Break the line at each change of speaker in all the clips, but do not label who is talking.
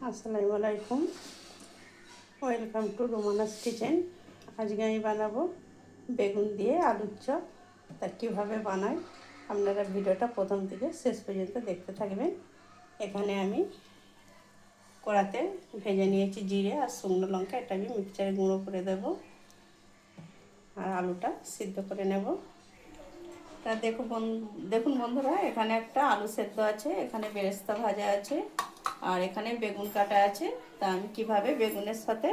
আসসালামু আলাইকুম, welcome to রোমানাস kitchen. আজকে আমি বানাবো বেগুন দিয়ে আলুর চপ। তা কীভাবে বানাই আপনারা ভিডিওটা প্রথম থেকে শেষ পর্যন্ত দেখতে থাকবেন। এখানে আমি কড়াতে ভেজে নিয়েছি জিরে আর শুকনো লঙ্কা, এটা আমি মিক্সচারে গুঁড়ো করে দেব আর আলুটা সিদ্ধ করে নেব। তা দেখুন বন্ধুরা, এখানে একটা আলু সেদ্ধ আছে, এখানে বেরেস্তা ভাজা আছে আর এখানে বেগুন কাটা আছে। তা আমি কিভাবে বেগুনের সাথে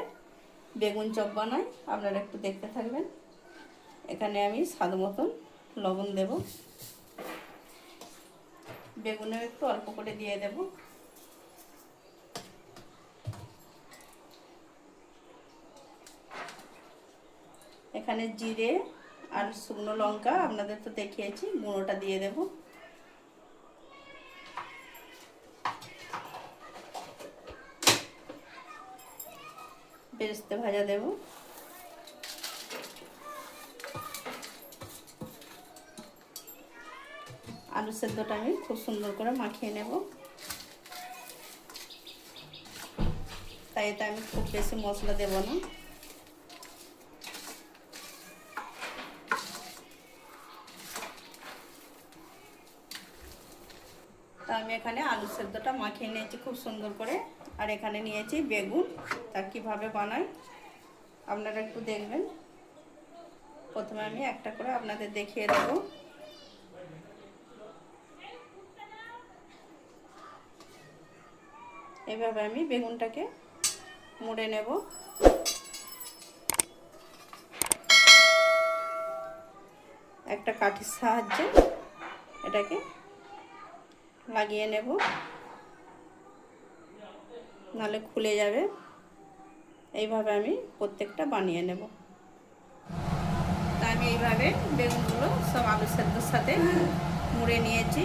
বেগুন চপ বানাই আপনারা একটু দেখতে থাকবেন। এখানে আমি স্বাদ মতন লবণ দেব, বেগুনে একটু অল্প করে দিয়ে দেব। এখানে জিরে আর শুকনো লঙ্কা আপনাদের তো দেখিয়েছি, গুঁড়োটা দিয়ে দেব। বেরেস্তা ভাজা দেব। আলু সেদ্ধটা আমি খুব সুন্দর করে মাখিয়ে নেব। তাই এটা আমি খুব বেশি মশলা দেব না। তা আমি এখানে আলু সেদ্ধটা মাখিয়ে নিয়েছি খুব সুন্দর করে, আর এখানে নিয়েছি বেগুন। তা কীভাবে বানাই আপনারা একটু দেখবেন। প্রথমে আমি একটা করে আপনাদের দেখিয়ে দেব। এভাবে আমি বেগুনটাকে মুড়ে নেব। একটা কাঠির সাহায্যে এটাকে লাগিয়ে নেব, নাহলে খুলে যাবে। এইভাবে আমি প্রত্যেকটা বানিয়ে নেব। তা আমি এইভাবে বেগুনগুলো সব আলু সেদ্ধর সাথে মুড়ে নিয়েছি।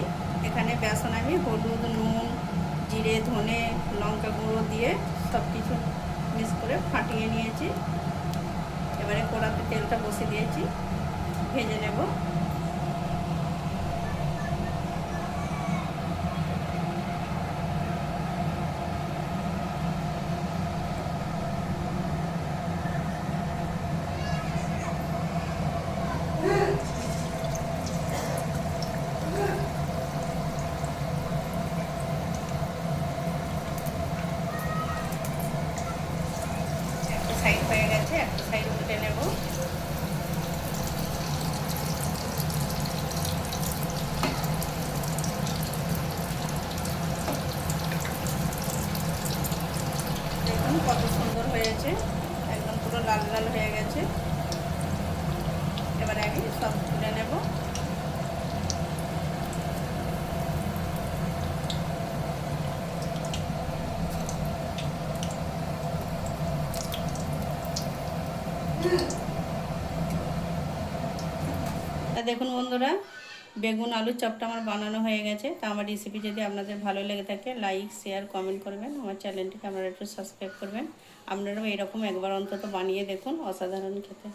এখানে বেসন আমি হলুদ, নুন, জিরে, ধনে, লঙ্কা গুঁড়ো দিয়ে সব কিছু মিক্স করে ফাটিয়ে নিয়েছি। এবারে কড়াতে তেলটা বসিয়ে দিয়েছি, ভেজে নেব। একটা সাইড হয়ে গেছে, একটা সাইড উল্টে নেব। দেখুন কত সুন্দর হয়েছে, একদম পুরো লাল লাল হয়ে গেছে। এবারে আমি সব তুলে নেব। তা দেখুন বন্ধুরা, বেগুন আলুর চপটা আমার বানানো হয়ে গেছে। তা আমার রেসিপি যদি আপনাদের ভালো লেগে থাকে লাইক, শেয়ার, কমেন্ট করবেন। আমার চ্যানেলটিকে আপনারা একটু সাবস্ক্রাইব করবেন। আপনারাও এরকম একবার অন্তত বানিয়ে দেখুন, অসাধারণ খেতে।